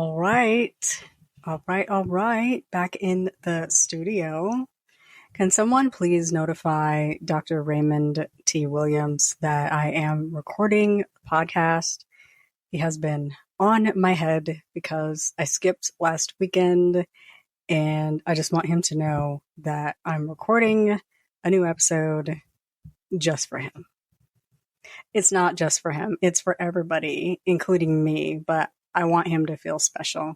All right. All right. Back in the studio. Can someone please notify Dr. Raymond T. Williams that I am recording a podcast? He has been on my head because I skipped last weekend, and I just want him to know that I'm recording a new episode just for him. It's not just for him. It's for everybody, including me, but I want him to feel special.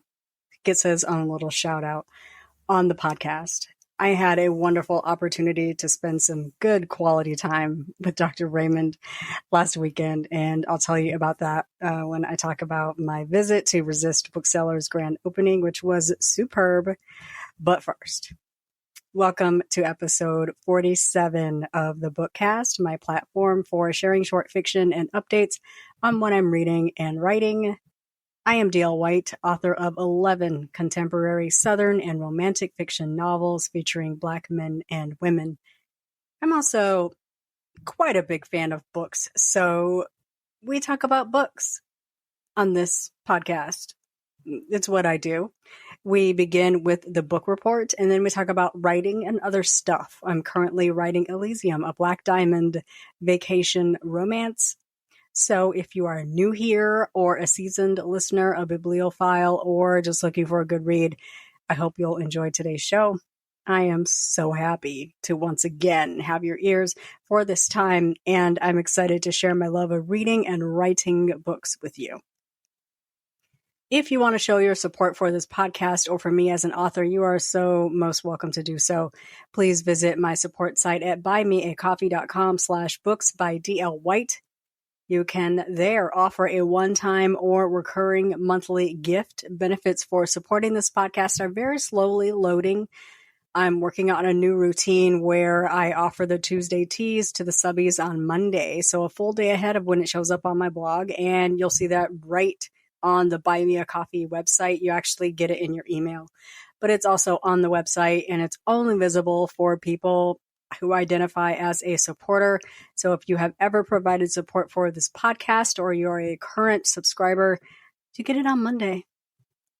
Gets his own little shout out on the podcast. I had a wonderful opportunity to spend some good quality time with Dr. Raymond last weekend, and I'll tell you about that when I talk about my visit to Resist Bookseller's grand opening, which was superb. But first, welcome to episode 47 of the Bookcast, my platform for sharing short fiction and updates on what I'm reading and writing. I am D.L. White, author of 11 contemporary Southern and romantic fiction novels featuring Black men and women. I'm also quite a big fan of books, so we talk about books on this podcast. It's what I do. We begin with the book report, and then we talk about writing and other stuff. I'm currently writing ELYSIUM, a Black Diamond vacation romance. So if you are new here or a seasoned listener, a bibliophile, or just looking for a good read, I hope you'll enjoy today's show. I am so happy to once again have your ears for this time, and I'm excited to share my love of reading and writing books with you. If you want to show your support for this podcast or for me as an author, you are so most welcome to do so. Please visit my support site at buymeacoffee.com/books by D.L. White. You can there offer a one-time or recurring monthly gift. Benefits for supporting this podcast are very slowly loading. I'm working on a new routine where I offer the Tuesday teas to the subbies on Monday, so a full day ahead of when it shows up on my blog, and you'll see that right on the Buy Me a Coffee website. You actually get it in your email, but it's also on the website, and it's only visible for people who identify as a supporter. So if you have ever provided support for this podcast or you're a current subscriber, you get it on Monday.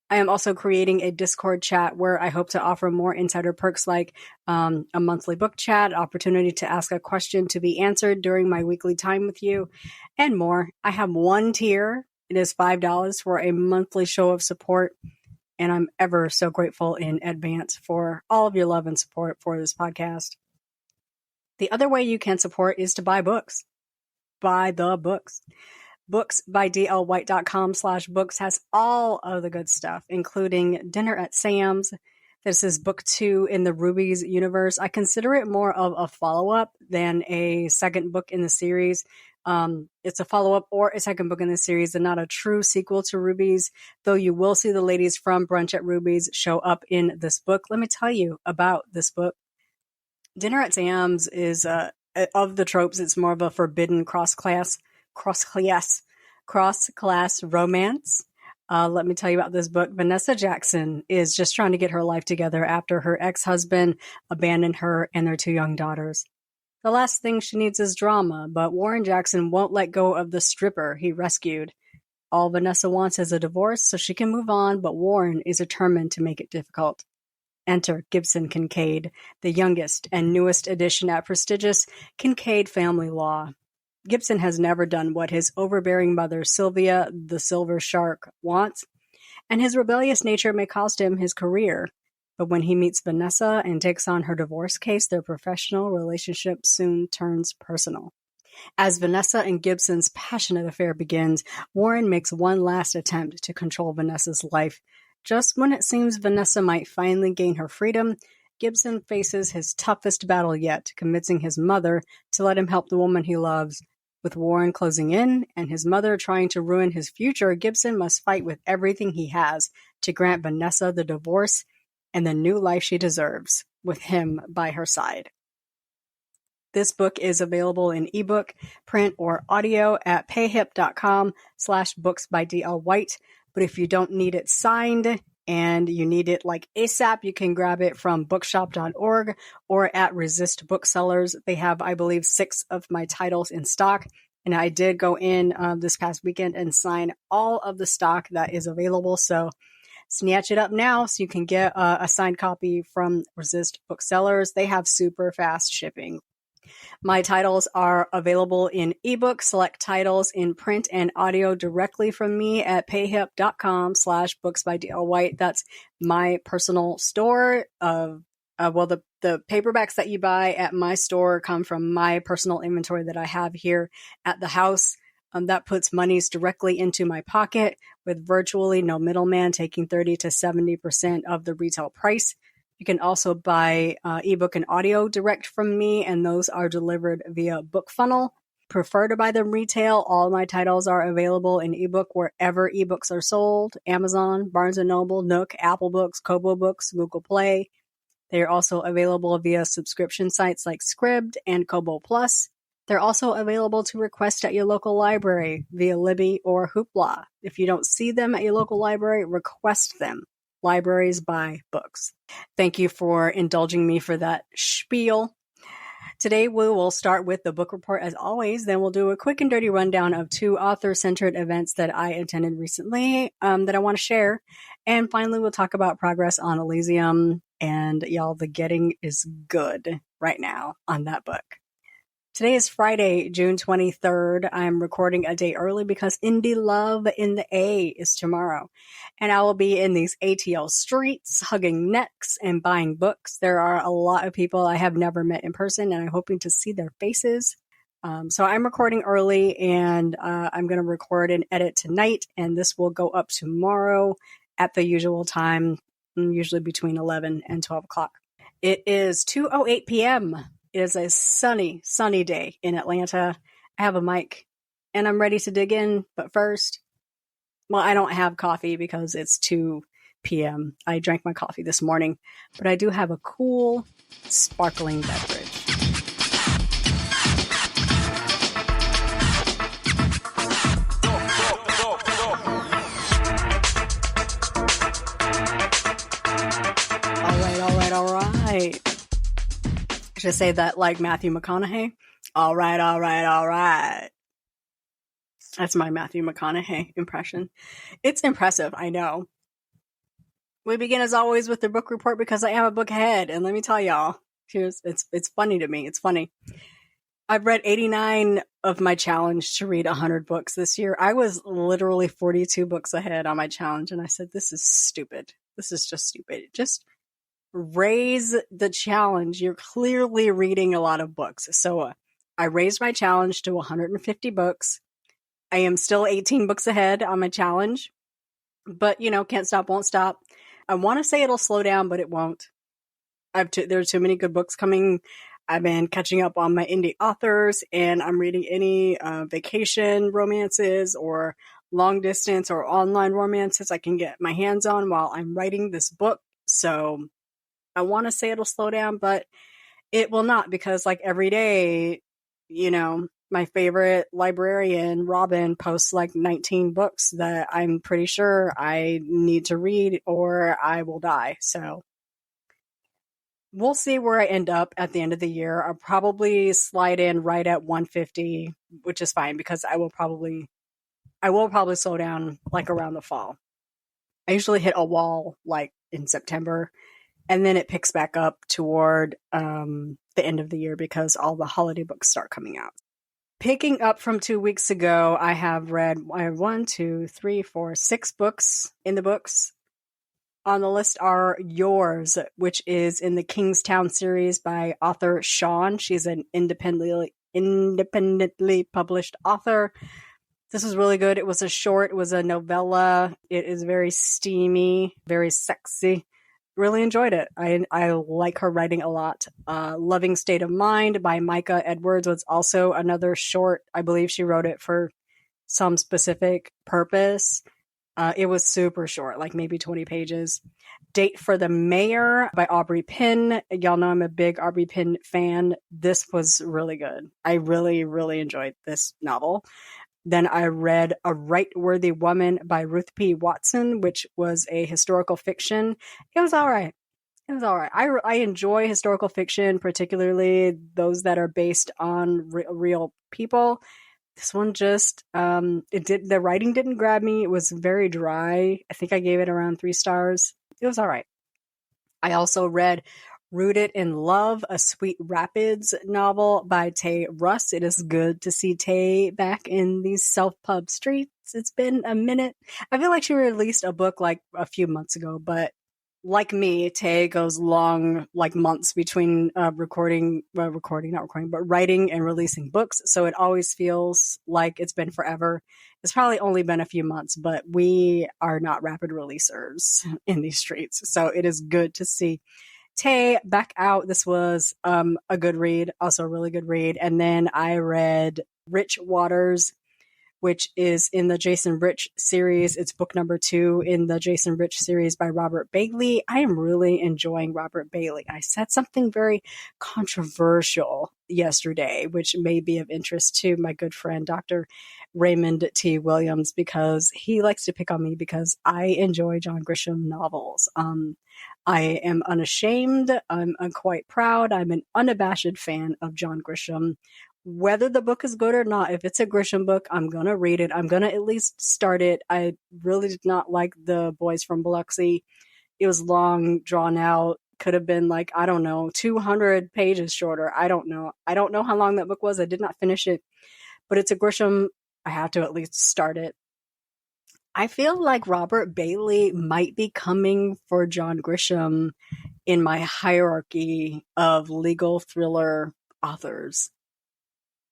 I am also creating a Discord chat where I hope to offer more insider perks like a monthly book chat, opportunity to ask a question to be answered during my weekly time with you, and more. I have one tier. It is $5 for a monthly show of support, and I'm ever so grateful in advance for all of your love and support for this podcast. The other way you can support is to buy books. Buy the books. Booksbydlwhite.com/books has all of the good stuff, including Dinner at Sam's. This is book 2 in the Rubies universe. I consider it more of a follow-up than a second book in the series. It's a follow-up or a second book in the series and not a true sequel to Rubies, though you will see the ladies from Brunch at Rubies show up in this book. Let me tell you about this book. Dinner at Sam's is, of the tropes, it's more of a forbidden cross-class romance. Let me tell you about this book. Vanessa Jackson is just trying to get her life together after her ex-husband abandoned her and their 2 young daughters. The last thing she needs is drama, but Warren Jackson won't let go of the stripper he rescued. All Vanessa wants is a divorce so she can move on, but Warren is determined to make it difficult. Enter Gibson Kincaid, the youngest and newest addition at prestigious Kincaid family law. Gibson has never done what his overbearing mother, Sylvia the Silver Shark, wants, and his rebellious nature may cost him his career. But when he meets Vanessa and takes on her divorce case, their professional relationship soon turns personal. As Vanessa and Gibson's passionate affair begins, Warren makes one last attempt to control Vanessa's life. Just when it seems Vanessa might finally gain her freedom, Gibson faces his toughest battle yet, convincing his mother to let him help the woman he loves. With Warren closing in and his mother trying to ruin his future, Gibson must fight with everything he has to grant Vanessa the divorce and the new life she deserves, with him by her side. This book is available in ebook, print, or audio at payhip.com/books by D.L. White. But if you don't need it signed and you need it like ASAP, you can grab it from bookshop.org or at Resist Booksellers. They have, I believe, 6 of my titles in stock. And I did go in this past weekend and sign all of the stock that is available. So snatch it up now so you can get a signed copy from Resist Booksellers. They have super fast shipping. My titles are available in ebook, select titles in print and audio directly from me at payhip.com/booksbydlwhite. That's my personal store. The paperbacks that you buy at my store come from my personal inventory that I have here at the house. That puts monies directly into my pocket with virtually no middleman taking 30 to 70% of the retail price. You can also buy ebook and audio direct from me, and those are delivered via BookFunnel. Prefer to buy them retail. All my titles are available in ebook wherever ebooks are sold: Amazon, Barnes & Noble, Nook, Apple Books, Kobo Books, Google Play. They are also available via subscription sites like Scribd and Kobo Plus. They're also available to request at your local library via Libby or Hoopla. If you don't see them at your local library, request them. Libraries buy books. Thank you for indulging me for that spiel. Today we will start with the book report as always. Then we'll do a quick and dirty rundown of 2 author-centered events that I attended recently that I want to share. And finally, we'll talk about progress on ELYSIUM. And y'all, the getting is good right now on that book. Today is Friday, June 23rd. I'm recording a day early because Indie Love in the A is tomorrow. And I will be in these ATL streets, hugging necks and buying books. There are a lot of people I have never met in person, and I'm hoping to see their faces. So I'm recording early, and I'm going to record and edit tonight, and this will go up tomorrow at the usual time, usually between 11 and 12 o'clock. It is 2:08 p.m. It is a sunny day in Atlanta. I have a mic and I'm ready to dig in. But first, well, I don't have coffee because it's 2 p.m. I drank my coffee this morning, but I do have a cool, sparkling beverage. All right. I should say that like Matthew McConaughey. All right. That's my Matthew McConaughey impression. It's impressive, I know. We begin as always with the book report because I am a book ahead, and let me tell y'all, it's funny to me. It's funny. I've read 89 of my challenge to read 100 books this year. I was literally 42 books ahead on my challenge, and I said, this is stupid. This is just stupid. Just raise the challenge. You're clearly reading a lot of books. So I raised my challenge to 150 books. I am still 18 books ahead on my challenge, but can't stop, won't stop. I want to say it'll slow down, but it won't. There are too many good books coming. I've been catching up on my indie authors, and I'm reading any vacation romances or long distance or online romances I can get my hands on while I'm writing this book. So I want to say it'll slow down, but it will not, because like every day, my favorite librarian, Robin, posts like 19 books that I'm pretty sure I need to read or I will die. So we'll see where I end up at the end of the year. I'll probably slide in right at 150, which is fine because I will probably slow down like around the fall. I usually hit a wall like in September, and then it picks back up toward the end of the year because all the holiday books start coming out. Picking up from 2 weeks ago, I have 6 books in the books. On the list are Yours, which is in the Kingstown series by author Shon. She's an independently published author. This was really good. It was a short. It was a novella. It is very steamy, very sexy. Really enjoyed it. I like her writing a lot. Loving State of Mind by Mycah Edwards was also another short. I believe she wrote it for some specific purpose. It was super short, like maybe 20 pages. Date for the Mayor by Aubrey Penn. Y'all know I'm a big Aubrey Penn fan. This was really good. I really, really enjoyed this novel. Then I read A Right-Worthy Woman by Ruth P. Watson, which was a historical fiction. It was all right. I enjoy historical fiction, particularly those that are based on real people. This one just, the writing didn't grab me. It was very dry. I think I gave it around 3 stars. It was all right. I also read Rooted in Love, a Sweet Rapids novel by Tay Russ. It is good to see Tay back in these self-pub streets. It's been a minute. I feel like she released a book like a few months ago, but like me, Tay goes long, like months between writing and releasing books. So it always feels like it's been forever. It's probably only been a few months, but we are not rapid releasers in these streets. So it is good to see Tay back out. This was a good read, also a really good read. And then I read Rich Waters, which is in the Jason Rich series. It's book number 2 in the Jason Rich series by Robert Bailey. I am really enjoying Robert Bailey. I said something very controversial yesterday, which may be of interest to my good friend, Dr. Raymond T. Williams, because he likes to pick on me because I enjoy John Grisham novels. I am unashamed. I'm quite proud. I'm an unabashed fan of John Grisham. Whether the book is good or not, if it's a Grisham book, I'm going to read it. I'm going to at least start it. I really did not like The Boys from Biloxi. It was long, drawn out. Could have been like, I don't know, 200 pages shorter. I don't know. I don't know how long that book was. I did not finish it. But it's a Grisham. I have to at least start it. I feel like Robert Bailey might be coming for John Grisham in my hierarchy of legal thriller authors.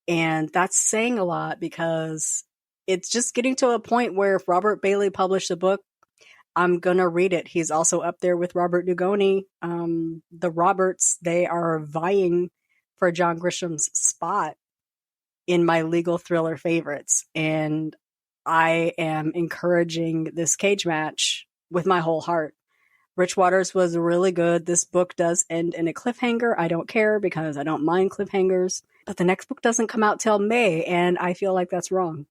And that's saying a lot because it's just getting to a point where if Robert Bailey published a book, I'm going to read it. He's also up there with Robert Dugoni. The Roberts, they are vying for John Grisham's spot in my legal thriller favorites. And I am encouraging this cage match with my whole heart. Rich Waters was really good. This book does end in a cliffhanger. I don't care because I don't mind cliffhangers. But the next book doesn't come out till May, and I feel like that's wrong.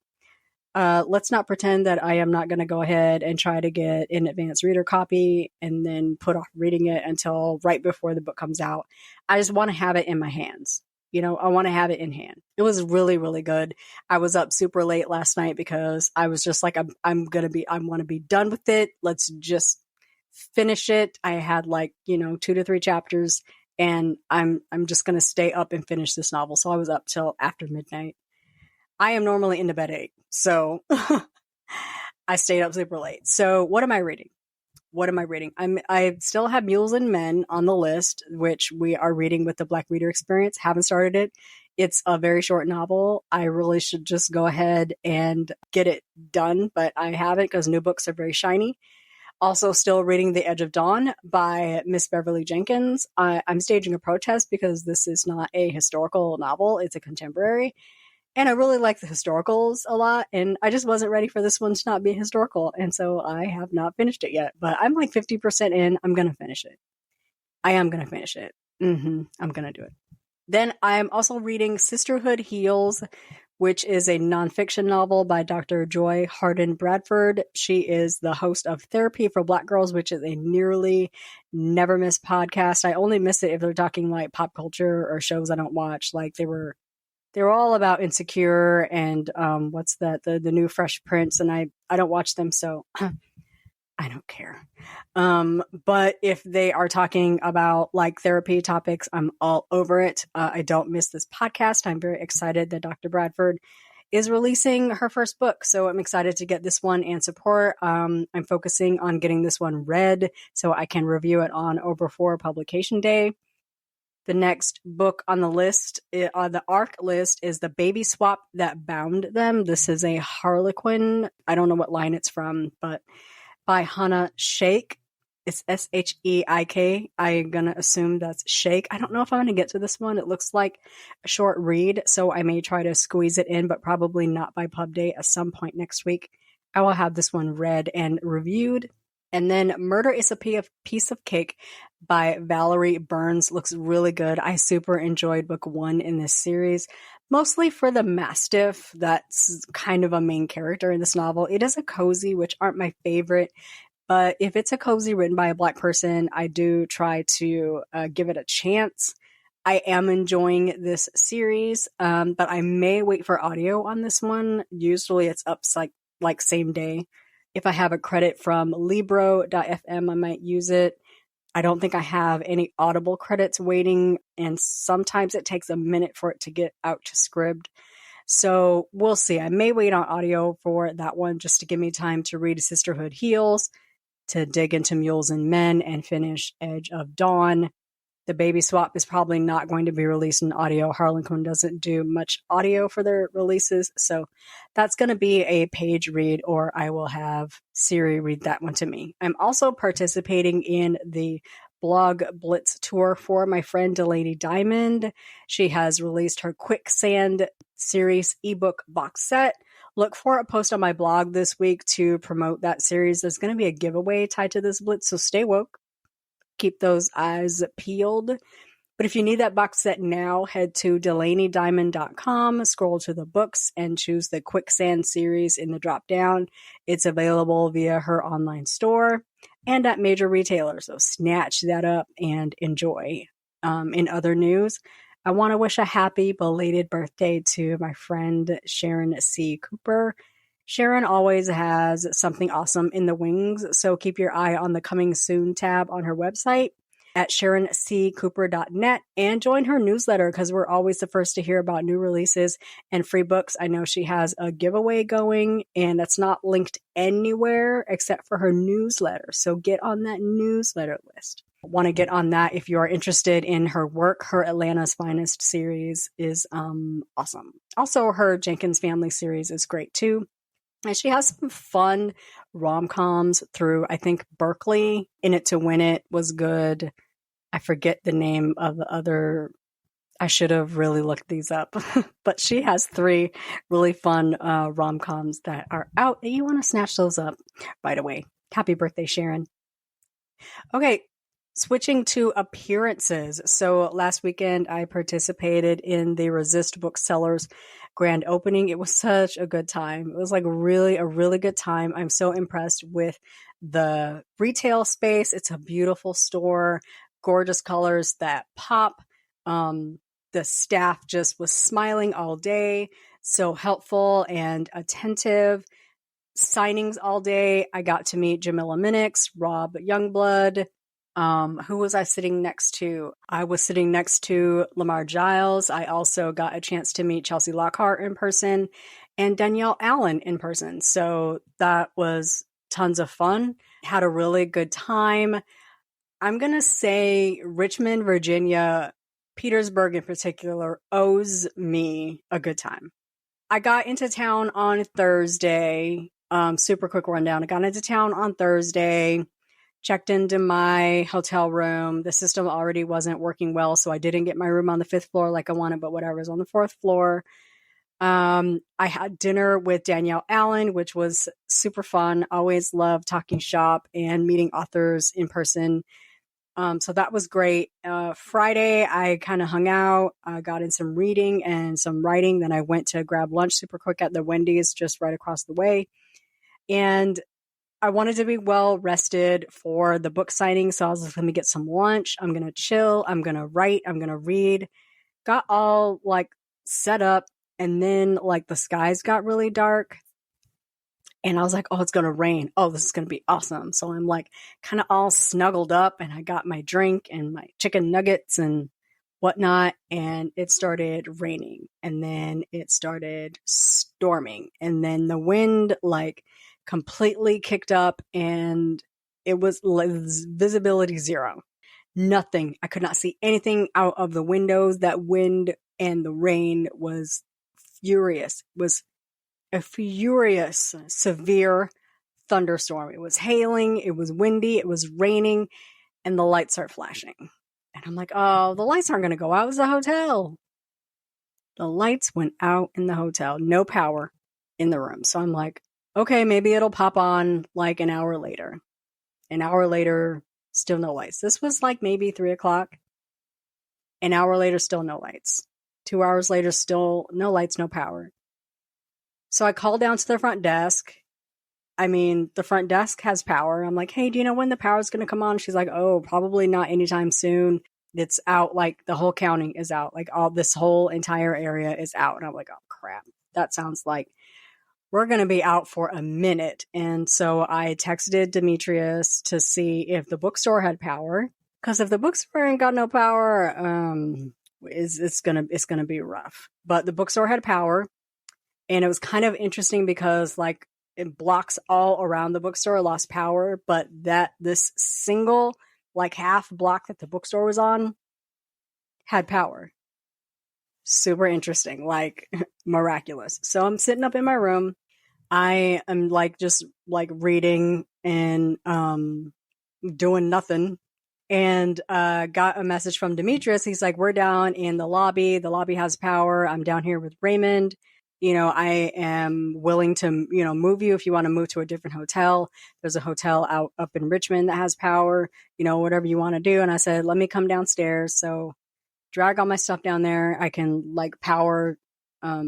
Let's not pretend that I am not going to go ahead and try to get an advanced reader copy and then put off reading it until right before the book comes out. I just want to have it in my hands. I want to have it in hand. It was really, really good. I was up super late last night because I was just like, I want to be done with it. Let's just finish it. I had 2 to 3 chapters and I'm just going to stay up and finish this novel. So I was up till after midnight. I am normally into bed at 8. So I stayed up super late. So what am I reading? I still have Mules and Men on the list, which we are reading with the Black Reader Experience. Haven't started it. It's a very short novel. I really should just go ahead and get it done, but I haven't because new books are very shiny. Also still reading The Edge of Dawn by Miss Beverly Jenkins. I'm staging a protest because this is not a historical novel. It's a contemporary. And I really like the historicals a lot, and I just wasn't ready for this one to not be historical, and so I have not finished it yet. But I'm like 50% in. I'm going to finish it. I am going to finish it. I'm going to do it. Then I'm also reading Sisterhood Heals, which is a nonfiction novel by Dr. Joy Harden Bradford. She is the host of Therapy for Black Girls, which is a nearly never miss podcast. I only miss it if they're talking like pop culture or shows I don't watch. Like they were all about Insecure and what's that? The new Fresh Prince, and I don't watch them, so I don't care. But if they are talking about like therapy topics, I'm all over it. I don't miss this podcast. I'm very excited that Dr. Bradford is releasing her first book, so I'm excited to get this one and support. I'm focusing on getting this one read so I can review it on or before publication day. The next book on the list, on the ARC list, is The Baby Swap That Bound Them. This is a Harlequin. I don't know what line it's from, but by Hannah Sheikh. It's Sheik. I'm going to assume that's Sheikh. I don't know if I'm going to get to this one. It looks like a short read, so I may try to squeeze it in, but probably not by pub day at some point next week. I will have this one read and reviewed. And then Murder is a Piece of Cake by Valerie Burns looks really good. I super enjoyed book 1 in this series, mostly for the Mastiff. That's kind of a main character in this novel. It is a cozy, which aren't my favorite, but if it's a cozy written by a Black person, I do try to give it a chance. I am enjoying this series, but I may wait for audio on this one. Usually it's up like same day. If I have a credit from Libro.fm, I might use it. I don't think I have any Audible credits waiting, and sometimes it takes a minute for it to get out to Scribd. So we'll see. I may wait on audio for that one just to give me time to read Sisterhood Heals, to dig into Mules and Men, and finish Edge of Dawn. The Baby Swap is probably not going to be released in audio. Harlequin doesn't do much audio for their releases, so that's going to be a page read, or I will have Siri read that one to me. I'm also participating in the Blog Blitz tour for my friend Delaney Diamond. She has released her Quicksand series ebook box set. Look for a post on my blog this week to promote that series. There's going to be a giveaway tied to this Blitz, so stay woke. Keep those eyes peeled. But if you need that box set now, head to DelaneyDiamond.com, scroll to the books, and choose the Quicksand series in the drop down. It's available via her online store and at major retailers, so snatch that up and enjoy. In other news, I want to wish a happy belated birthday to my friend Sharon C. Cooper. Sharon always has something awesome in the wings, so keep your eye on the Coming Soon tab on her website at SharonCCooper.net and join her newsletter because we're always the first to hear about new releases and free books. I know she has a giveaway going, and that's not linked anywhere except for her newsletter, so get on that newsletter list. Want to get on that if you are interested in her work. Her Atlanta's Finest series is awesome. Also, her Jenkins Family series is great too. And she has some fun rom-coms through, I think, Berkeley. In It to Win It was good. I forget the name of the other. I should have really looked these up. But she has 3 really fun rom-coms that are out. And you want to snatch those up right away. Happy birthday, Sharon. Okay, switching to appearances. So last weekend, I participated in the Resist Booksellers grand opening. It was such a good time. It was like really a really good time. I'm so impressed with the retail space. It's a beautiful store, gorgeous colors that pop. The staff just was smiling all day, so helpful and attentive. Signings all day. I got to meet Jamila Minix, Rob Youngblood. Who was I sitting next to? I was sitting next to Lamar Giles. I also got a chance to meet Chelsea Lockhart in person and Danielle Allen in person. So that was tons of fun. Had a really good time. I'm going to say Richmond, Virginia, Petersburg in particular, owes me a good time. I got into town on Thursday. Super quick rundown. I got into town on Thursday. Checked into my hotel room. The system already wasn't working well, so I didn't get my room on the 5th floor like I wanted, but whatever, it was on the 4th floor. I had dinner with Danielle Allen, which was super fun. Always love talking shop and meeting authors in person. So that was great. Friday, I kind of hung out. I got in some reading and some writing. Then I went to grab lunch super quick at the Wendy's just right across the way. And I wanted to be well rested for the book signing, so I was like, let me get some lunch. I'm going to chill. I'm going to write. I'm going to read. Got all like set up, and then like the skies got really dark, and I was like, oh, it's going to rain. Oh, this is going to be awesome. So I'm like kind of all snuggled up, and I got my drink and my chicken nuggets and whatnot, and it started raining, and then it started storming, and then the wind like completely kicked up, and it was visibility 0. Nothing. I could not see anything out of the windows. That wind and the rain was furious. It was a furious, severe thunderstorm. It was hailing, it was windy, it was raining, and the lights start flashing. And I'm like, oh, the lights aren't going to go out. It's a hotel. The lights went out in the hotel. No power in the room. So I'm like, okay, maybe it'll pop on like an hour later. An hour later, still no lights. This was like maybe 3 o'clock. An hour later, still no lights. 2 hours later, still no lights, no power. So I called down to the front desk. I mean, the front desk has power. I'm like, hey, do you know when the power is going to come on? She's like, oh, probably not anytime soon. It's out, like the whole county is out. Like all this whole entire area is out. And I'm like, oh crap. That sounds like we're going to be out for a minute. And so I texted Demetrius to see if the bookstore had power. Because if the bookstore ain't got no power, it's gonna be rough. But the bookstore had power, and it was kind of interesting because like it blocks all around the bookstore lost power, but this single like half block that the bookstore was on had power. Super interesting, like miraculous. So I'm sitting up in my room. I am like just like reading and doing nothing, and got a message from Demetrius. He's like, we're down in the lobby. The lobby has power. I'm down here with Raymond. I am willing to, move you if you want to move to a different hotel. There's a hotel up in Richmond that has power, whatever you want to do. And I said, let me come downstairs. So drag all my stuff down there. I can like power,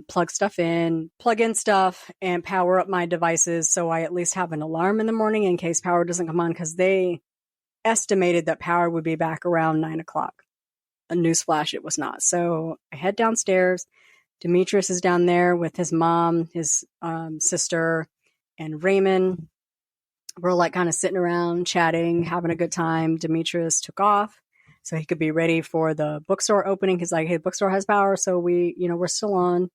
plug in stuff and power up my devices. So I at least have an alarm in the morning in case power doesn't come on, because they estimated that power would be back around 9:00. A newsflash, it was not. So I head downstairs. Demetrius is down there with his mom, his sister, and Raymond. We're like kind of sitting around, chatting, having a good time. Demetrius took off so he could be ready for the bookstore opening. He's like, hey, the bookstore has power, so we're still on.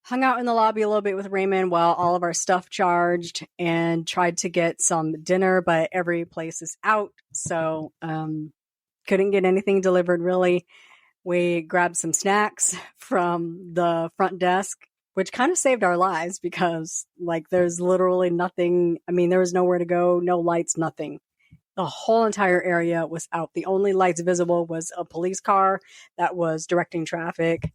Hung out in the lobby a little bit with Raymond while all of our stuff charged, and tried to get some dinner, but every place is out. So couldn't get anything delivered really. We grabbed some snacks from the front desk, which kind of saved our lives because like there's literally nothing. I mean, there was nowhere to go, no lights, nothing. The whole entire area was out. The only lights visible was a police car that was directing traffic.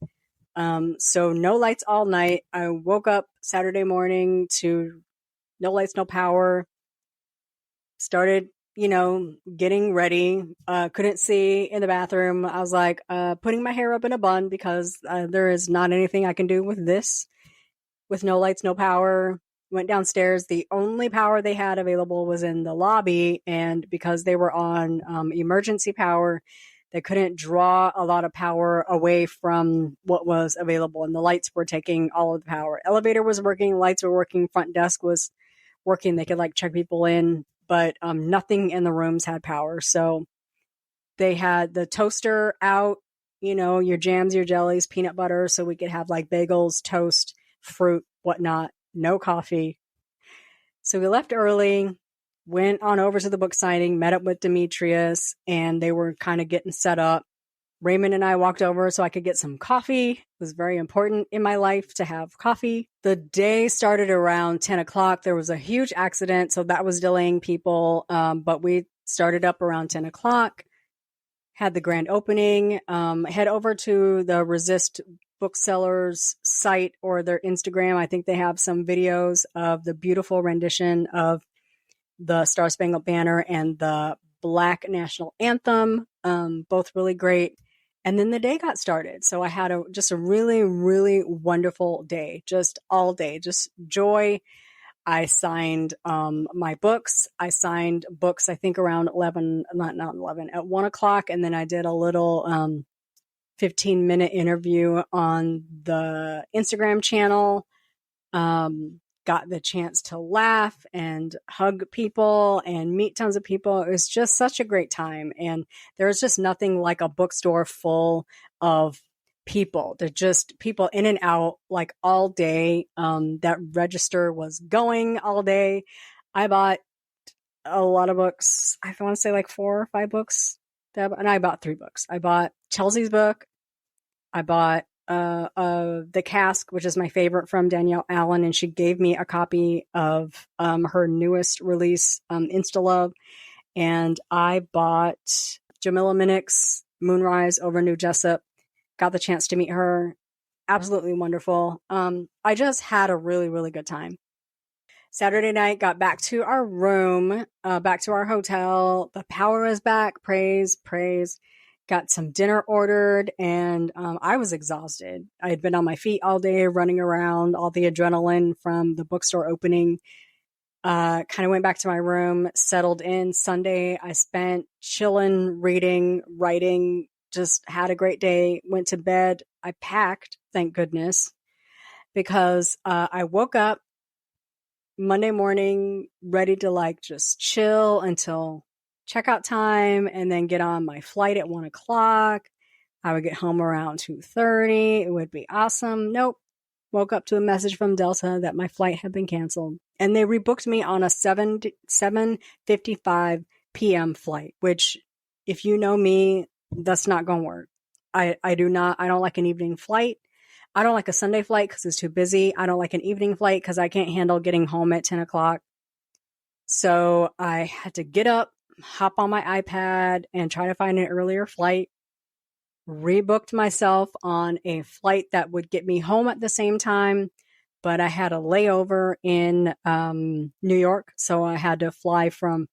So no lights all night. I woke up Saturday morning to no lights, no power. Started, getting ready. Couldn't see in the bathroom. I was like, putting my hair up in a bun because there is not anything I can do with this. With no lights, no power. Went downstairs. The only power they had available was in the lobby. And because they were on emergency power, they couldn't draw a lot of power away from what was available. And the lights were taking all of the power. Elevator was working. Lights were working. Front desk was working. They could like check people in. But nothing in the rooms had power. So they had the toaster out, your jams, your jellies, peanut butter. So we could have like bagels, toast, fruit, whatnot. No coffee. So we left early, went on over to the book signing, met up with Demetrius, and they were kind of getting set up. Raymond and I walked over so I could get some coffee. It was very important in my life to have coffee. The day started around 10:00. There was a huge accident, so that was delaying people. But we started up around 10:00, had the grand opening, head over to the Resist Booksellers site or their Instagram. I think they have some videos of the beautiful rendition of the Star Spangled Banner and the Black National Anthem. Both really great. And then the day got started. So I had just a really, really wonderful day, just all day, just joy. I signed my books. I signed books, I think around 11, not 11, at 1:00. And then I did a little 15-minute interview on the Instagram channel. Got the chance to laugh and hug people and meet tons of people. It was just such a great time. And there's just nothing like a bookstore full of people. They're just people in and out like all day. That register was going all day. I bought a lot of books. I want to say like 4 or 5 books. And I bought 3 books. I bought Chelsea's book. I bought The Cask, which is my favorite from Danielle Allen, and she gave me a copy of her newest release, Instalove. And I bought Jamila Minnick's Moonrise over New Jessup. Got the chance to meet her. Absolutely wonderful. I just had a really, really good time. Saturday night, got back to our room, back to our hotel. The power is back. Praise, praise. Got some dinner ordered, and I was exhausted. I had been on my feet all day, running around, all the adrenaline from the bookstore opening. Kind of went back to my room, settled in. Sunday, I spent chilling, reading, writing, just had a great day, went to bed. I packed, thank goodness, because I woke up Monday morning ready to like just chill until checkout time and then get on my flight at 1:00. I would get home around 2:30. It would be awesome. Nope. Woke up to a message from Delta that my flight had been canceled. And they rebooked me on a 7:55 p.m. flight, which, if you know me, that's not going to work. I don't like an evening flight. I don't like a Sunday flight because it's too busy. I don't like an evening flight because I can't handle getting home at 10 o'clock. So I had to get up, hop on my iPad, and try to find an earlier flight. Rebooked myself on a flight that would get me home at the same time, but I had a layover in New York, so I had to fly from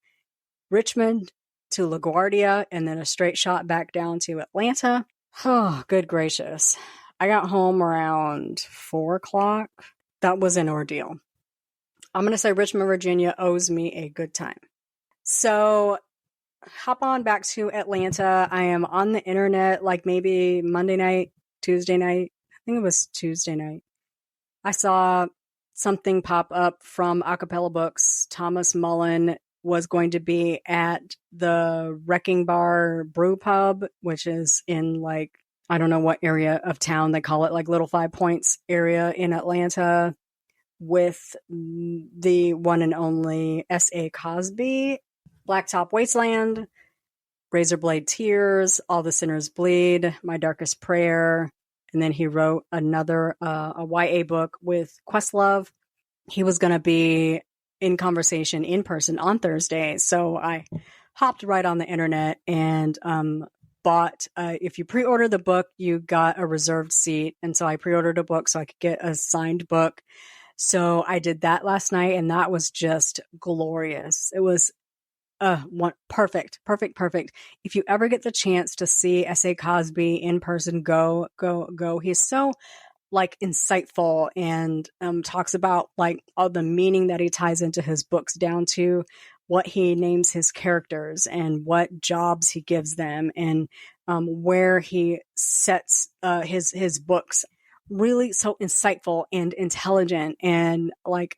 Richmond to LaGuardia and then a straight shot back down to Atlanta. Oh, good gracious. I got home around 4:00. That was an ordeal. I'm going to say Richmond, Virginia owes me a good time. So hop on back to Atlanta. I am on the internet like maybe Monday night, Tuesday night. I think it was Tuesday night. I saw something pop up from Acapella Books. Thomas Mullen was going to be at the Wrecking Bar Brew Pub, which is in like, I don't know what area of town they call it, like Little 5 Points area in Atlanta, with the one and only S.A. Cosby, Blacktop Wasteland, Razorblade Tears, All the Sinners Bleed, My Darkest Prayer, and then he wrote another a YA book with Questlove. He was going to be in conversation in person on Thursday, so I hopped right on the internet and bought, if you pre-order the book, you got a reserved seat. And so I pre-ordered a book so I could get a signed book. So I did that last night and that was just glorious. It was perfect. If you ever get the chance to see S.A. Cosby in person, go. He's so like insightful and talks about like all the meaning that he ties into his books down to what he names his characters and what jobs he gives them and where he sets his books. Really so insightful and intelligent, and like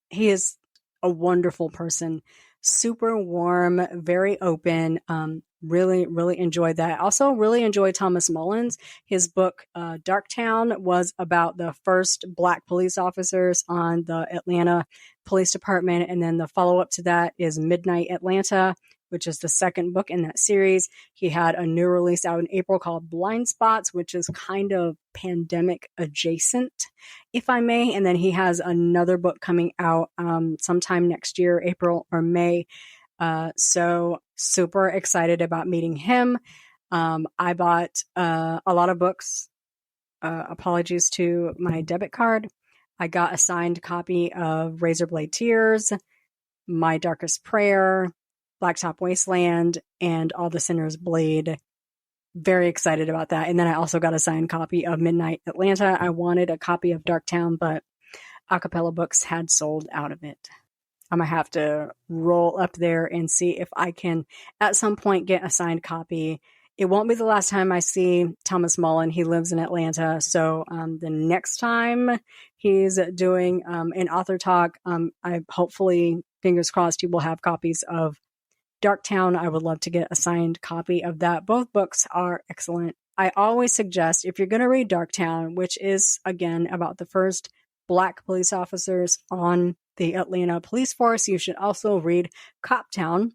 he is a wonderful person. Super warm, very open. Really enjoyed that. Also really enjoyed Thomas Mullen's. His book, Darktown, was about the first Black police officers on the Atlanta Police Department. And then the follow-up to that is Midnight Atlanta, which is the second book in that series. He had a new release out in April called Blind Spots, which is kind of pandemic adjacent, if I may. And then he has another book coming out sometime next year, April or May. So super excited about meeting him. I bought a lot of books. Apologies to my debit card. I got a signed copy of Razorblade Tears, My Darkest Prayer, Blacktop Wasteland, and All the Sinners Bleed. Very excited about that. And then I also got a signed copy of Midnight Atlanta. I wanted a copy of Darktown, but Acapella Books had sold out of it. I'm going to have to roll up there and see if I can at some point get a signed copy. It won't be the last time I see Thomas Mullen. He lives in Atlanta. So the next time he's doing an author talk, I hopefully, fingers crossed, he will have copies of Darktown. I would love to get a signed copy of that. Both books are excellent. I always suggest, if you're going to read Darktown, which is, again, about the first Black police officers on the Atlanta police force, you should also read Coptown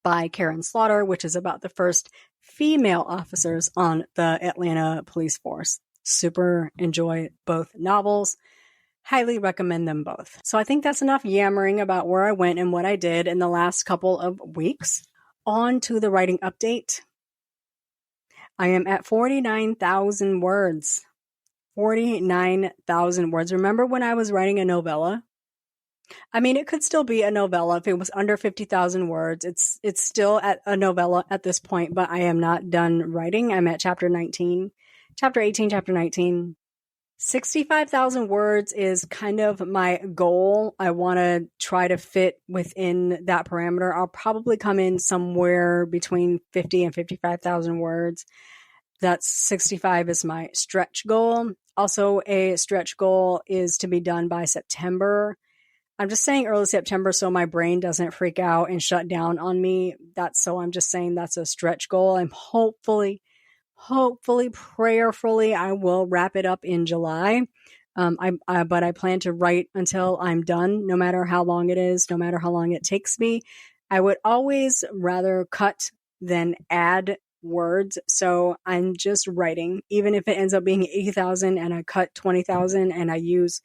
by Karen Slaughter, which is about the first female officers on the Atlanta police force. Super enjoy both novels. Highly recommend them both. So I think that's enough yammering about where I went and what I did in the last couple of weeks. On to the writing update. I am at 49,000 words. 49,000 words. Remember when I was writing a novella? I mean, it could still be a novella if it was under 50,000 words. It's still at a novella at this point, but I am not done writing. I'm at chapter 19, chapter 18, chapter 19. 65,000 words is kind of my goal. I want to try to fit within that parameter. I'll probably come in somewhere between 50 and 55,000 words. That's 65 is my stretch goal. Also, a stretch goal is to be done by September. I'm just saying early September so my brain doesn't freak out and shut down on me. I'm just saying that's a stretch goal. I'm hopefully, prayerfully, I will wrap it up in July. But I plan to write until I'm done, no matter how long it is, no matter how long it takes me. I would always rather cut than add words. So I'm just writing, even if it ends up being 80,000 and I cut 20,000 and I use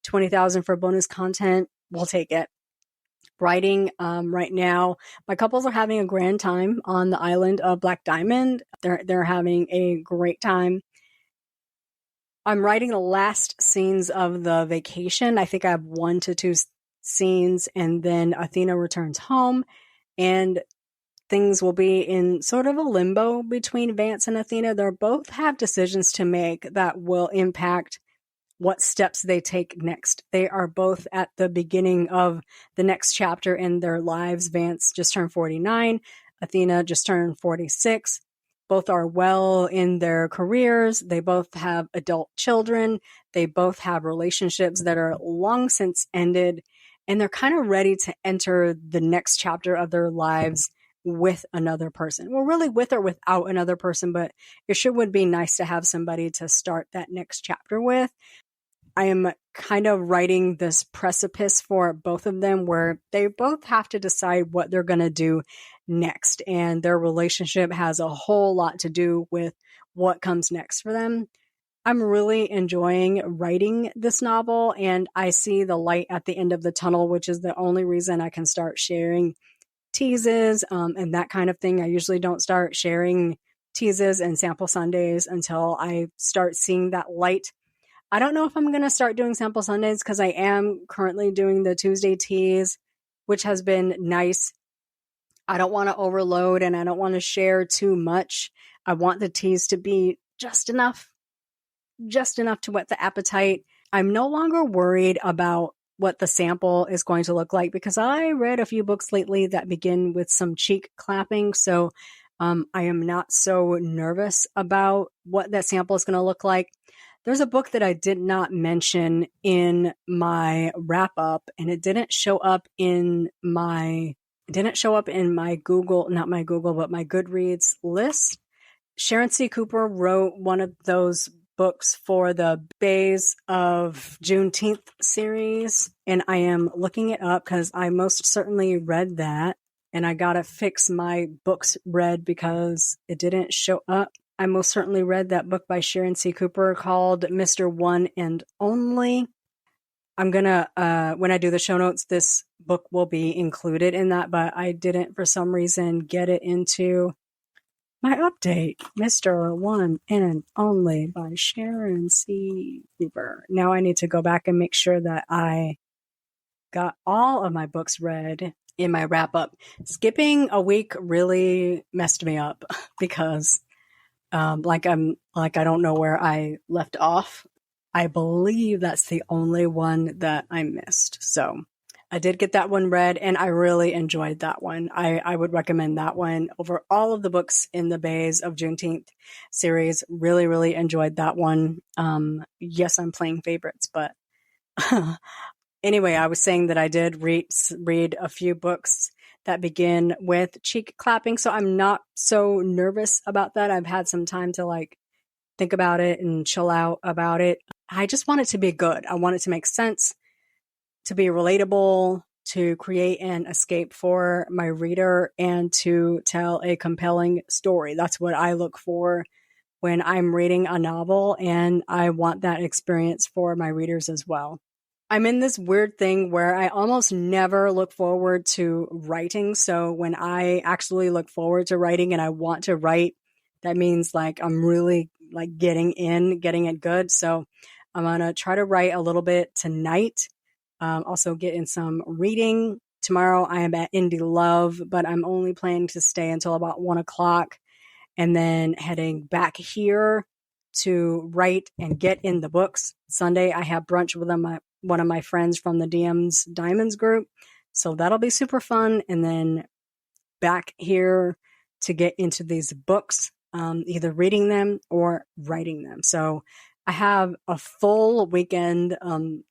20,000 for bonus content, we'll take it. Writing right now, my couples are having a grand time on the island of Black Diamond. They're having a great time. I'm writing the last scenes of the vacation. I think I have 1 to 2 scenes, and then Athena returns home, and things will be in sort of a limbo between Vance and Athena. They both have decisions to make that will impact what steps they take next. They are both at the beginning of the next chapter in their lives. Vance just turned 49. Athena just turned 46. Both are well in their careers. They both have adult children. They both have relationships that are long since ended. And they're kind of ready to enter the next chapter of their lives with another person. Well, really with or without another person, but it sure would be nice to have somebody to start that next chapter with. I am kind of writing this precipice for both of them where they both have to decide what they're going to do next. And their relationship has a whole lot to do with what comes next for them. I'm really enjoying writing this novel, and I see the light at the end of the tunnel, which is the only reason I can start sharing teases and that kind of thing. I usually don't start sharing teases and sample Sundays until I start seeing that light. I don't know if I'm going to start doing sample Sundays because I am currently doing the Tuesday tease, which has been nice. I don't want to overload and I don't want to share too much. I want the tease to be just enough to whet the appetite. I'm no longer worried about what the sample is going to look like because I read a few books lately that begin with some cheek clapping. So I am not so nervous about what that sample is going to look like. There's a book that I did not mention in my wrap up, and it didn't show up in my Google, not my Google, but my Goodreads list. Sharon C. Cooper wrote one of those books for the Bays of Juneteenth series, and I am looking it up because I most certainly read that, and I gotta fix my books read because it didn't show up. I most certainly read that book by Sharon C. Cooper called Mr. One and Only. I'm gonna, when I do the show notes, this book will be included in that, but I didn't for some reason get it into my update. Mr. One and Only by Sharon C. Cooper. Now I need to go back and make sure that I got all of my books read in my wrap up. Skipping a week really messed me up because I don't know where I left off. I believe that's the only one that I missed. So I did get that one read and I really enjoyed that one. I would recommend that one over all of the books in the Bays of Juneteenth series. Really, really enjoyed that one. Yes, I'm playing favorites, but anyway, I was saying that I did read a few books that begin with cheek clapping. So I'm not so nervous about that. I've had some time to think about it and chill out about it. I just want it to be good. I want it to make sense, to be relatable, to create an escape for my reader, and to tell a compelling story. That's what I look for when I'm reading a novel, and I want that experience for my readers as well. I'm in this weird thing where I almost never look forward to writing. So when I actually look forward to writing and I want to write, that means I'm really getting it good. So I'm going to try to write a little bit tonight. Also get in some reading. Tomorrow I am at Indie Love, but I'm only planning to stay until about 1 o'clock and then heading back here to write and get in the books. Sunday, I have brunch with one of my friends from the DM's Diamonds group. So that'll be super fun. And then back here to get into these books, either reading them or writing them. So I have a full weekend.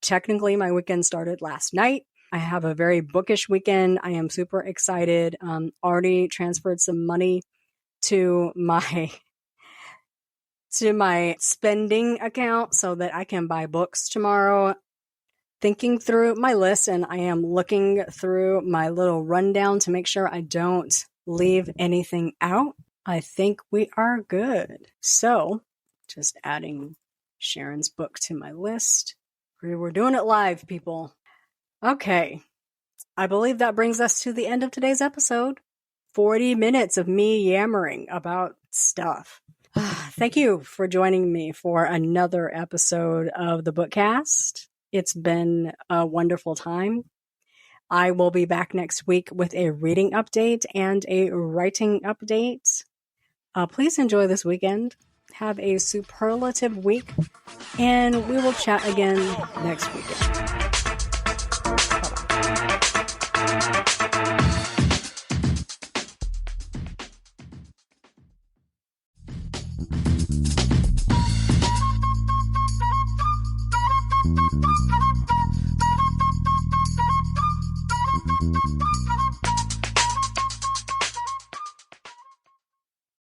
Technically, my weekend started last night. I have a very bookish weekend. I am super excited. Already transferred some money to my spending account so that I can buy books tomorrow. Thinking through my list, and I am looking through my little rundown to make sure I don't leave anything out. I think we are good. So, just adding Sharon's book to my list. We're doing it live, people. Okay. I believe that brings us to the end of today's episode. 40 minutes of me yammering about stuff. Thank you for joining me for another episode of the Bookcast. It's been a wonderful time. I will be back next week with a reading update and a writing update. Please enjoy this weekend. Have a superlative week, and we will chat again next weekend. Bye-bye.